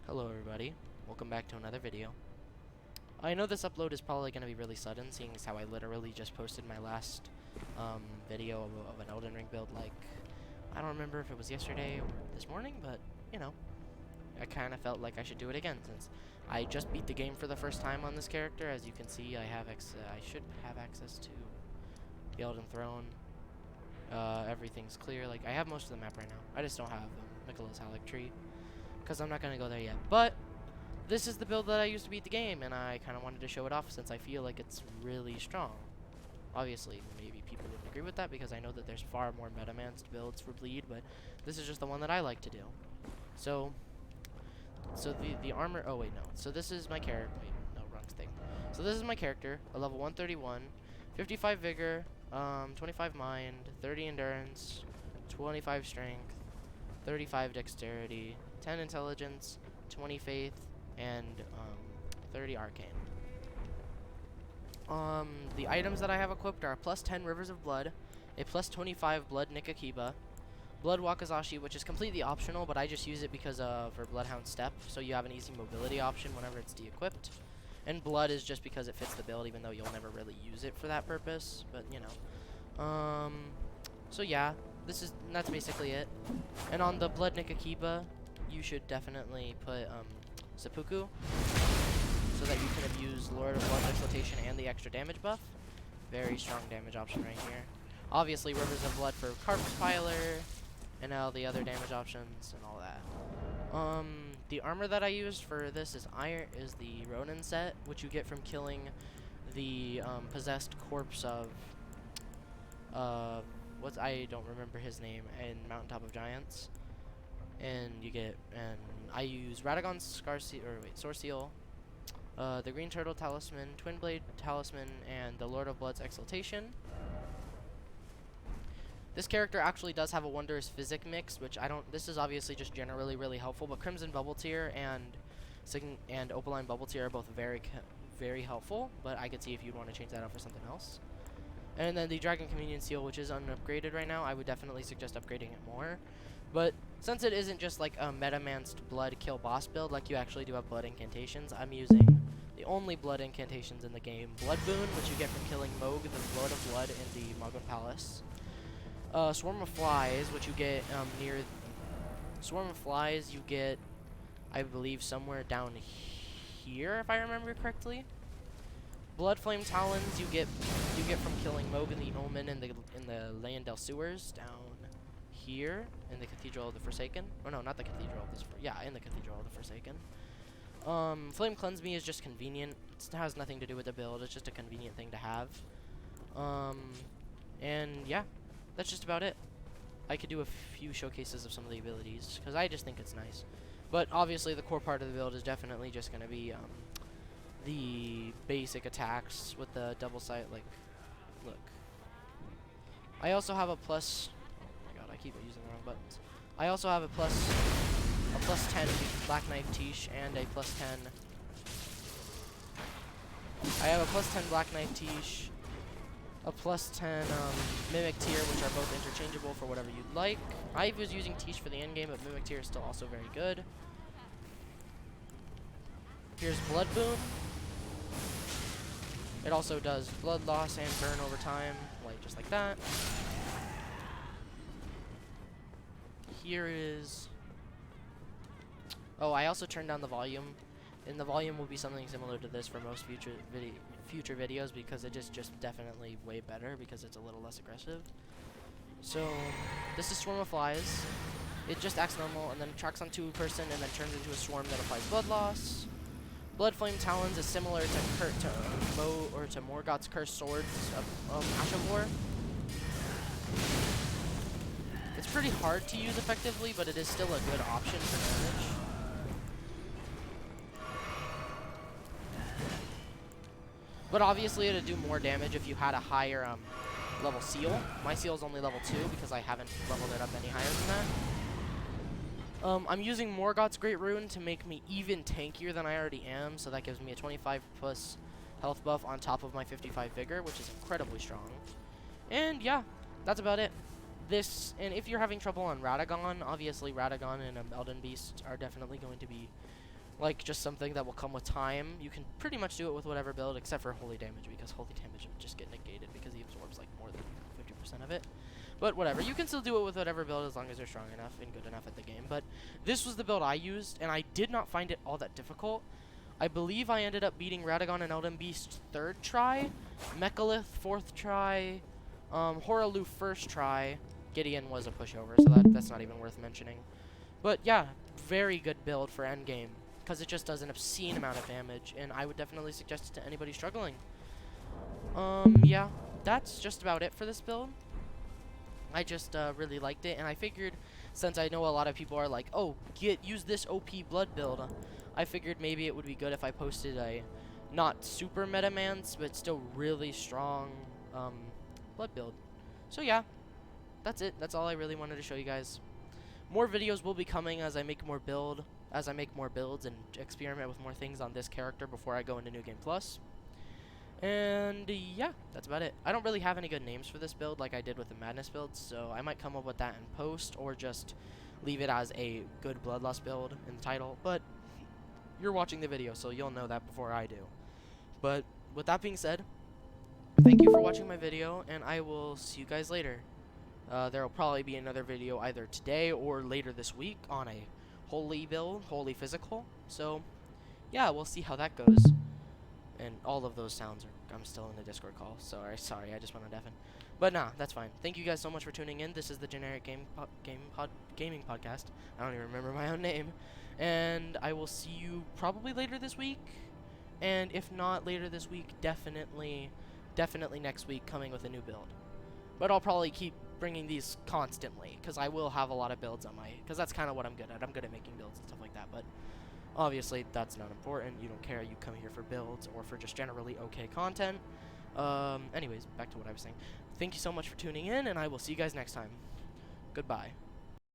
Hello everybody, welcome back to another video. I know this upload is probably going to be really sudden, seeing as how I literally just posted my last video of an Elden Ring build, like, I don't remember if it was yesterday or this morning, but, you know, I kind of felt like I should do it again, since I just beat the game for the first time on this character. As you can see, I should have access to the Elden Throne. Everything's clear, like, I have most of the map right now. I just don't have Miquella's Halic Tree, because I'm not going to go there yet. But this is the build that I used to beat the game, and I kind of wanted to show it off since I feel like it's really strong. Obviously, maybe people wouldn't agree with that because I know that there's far more metamanced builds for Bleed, but this is just the one that I like to do. So the armor, oh wait, no. So this is my character, wait, no, wrong thing. So this is my character, a level 131, 55 vigor, 25 mind, 30 endurance, 25 strength, 35 dexterity, 10 intelligence, 20 faith, and 30 arcane. The items that I have equipped are plus 10 rivers of blood, a plus 25 blood Nagakiba, blood Wakizashi, which is completely optional, but I just use it because for Bloodhound step, so you have an easy mobility option whenever it's de-equipped. And blood is just because it fits the build, even though you'll never really use it for that purpose, but you know. So yeah, that's basically it. And on the blood Nagakiba, you should definitely put seppuku, so that you can abuse Lord of Blood's exaltation and the extra damage buff. Very strong damage option right here. Obviously, rivers of blood for Carp's Piler, and all the other damage options and all that. The armor that I used for this is the Ronin Set, which you get from killing the possessed corpse of I don't remember his name in Mountaintop of Giants. And I use Radagon's Sword Seal, the Green Turtle Talisman, Twin Blade Talisman, and the Lord of Blood's Exaltation. This character actually does have a Wondrous Physic mix, which this is obviously just generally really helpful, but Crimson Bubble Tear and Opaline Bubble Tear are both very helpful, but I could see if you'd want to change that out for something else. And then the Dragon Communion Seal, which is unupgraded right now, I would definitely suggest upgrading it more. But since it isn't just like a metamanced blood kill boss build, like you actually do have blood incantations, I'm using the only blood incantations in the game, Bloodboon, which you get from killing Moog, the Lord of Blood, in the Mogon Palace. Swarm of Flies, which you get Swarm of Flies you get, I believe, somewhere down here, if I remember correctly. Bloodflame Talons you get from killing Moog and the Omen in the Leyendell sewers down here in the Cathedral of the Forsaken. Oh no, not the Cathedral of the in the Cathedral of the Forsaken. Flame Cleanse Me is just convenient. It has nothing to do with the build. It's just a convenient thing to have. And yeah, that's just about it. I could do a few showcases of some of the abilities because I just think it's nice. But obviously the core part of the build is definitely just going to be the basic attacks with the double sight. Like, look. I also have a plus. Oh my god, I keep using the wrong buttons. I also have a plus 10 Black Knife Tiche and a plus 10. I have a plus 10 Black Knife Tiche, a plus 10 Mimic Tear, which are both interchangeable for whatever you'd like. I was using Tiche for the endgame, but Mimic Tear is still also very good. Here's Bloodboon. It also does blood loss and burn over time, just like that. Here is... Oh, I also turned down the volume. And the volume will be something similar to this for most future videos, because it is just definitely way better because it's a little less aggressive. So, this is Swarm of Flies. It just acts normal and then tracks onto a person and then turns into a swarm that applies blood loss. Bloodflame Talons is similar to Morgoth's Cursed Swords of Ash of War. It's pretty hard to use effectively, but it is still a good option for damage. But obviously it'd do more damage if you had a higher level seal. My seal is only level 2 because I haven't leveled it up any higher than that. I'm using Morgoth's Great Rune to make me even tankier than I already am, so that gives me a 25 plus health buff on top of my 55 vigor, which is incredibly strong. And yeah, that's about it. And if you're having trouble on Radagon, obviously Radagon and Elden Beast are definitely going to be like just something that will come with time. You can pretty much do it with whatever build except for holy damage, because holy damage will just get negated because he absorbs like more than 50% of it. But whatever, you can still do it with whatever build as long as you're strong enough and good enough at the game. But this was the build I used, and I did not find it all that difficult. I believe I ended up beating Radagon and Elden Beast 3rd try, Mechalith 4th try, Horaloo 1st try. Gideon was a pushover, so that's not even worth mentioning. But yeah, very good build for endgame, because it just does an obscene amount of damage, and I would definitely suggest it to anybody struggling. Yeah, that's just about it for this build. I just really liked it, and I figured, since I know a lot of people are like, oh, use this OP blood build, I figured maybe it would be good if I posted a not super meta mans, but still really strong blood build. So yeah, that's it. That's all I really wanted to show you guys. More videos will be coming as I make more builds and experiment with more things on this character before I go into New Game Plus. And yeah, that's about it. I don't really have any good names for this build like I did with the Madness build, so I might come up with that in post, or just leave it as a good Bloodlust build in the title. But you're watching the video, so you'll know that before I do. But with that being said, thank you for watching my video, and I will see you guys later. There will probably be another video either today or later this week on a holy build, holy physical. So yeah, we'll see how that goes. And all of those sounds are, I'm still in the Discord call. Sorry, I just went on deafen. But nah, that's fine. Thank you guys so much for tuning in. This is the Generic Gaming Podcast. I don't even remember my own name. And I will see you probably later this week. And if not later this week, definitely next week, coming with a new build. But I'll probably keep bringing these constantly, because I will have a lot of builds on my, because that's kind of what I'm good at. I'm good at making builds and stuff like that. But obviously, that's not important. You don't care. You come here for builds or for just generally okay content. Anyways, back to what I was saying. Thank you so much for tuning in, and I will see you guys next time. Goodbye.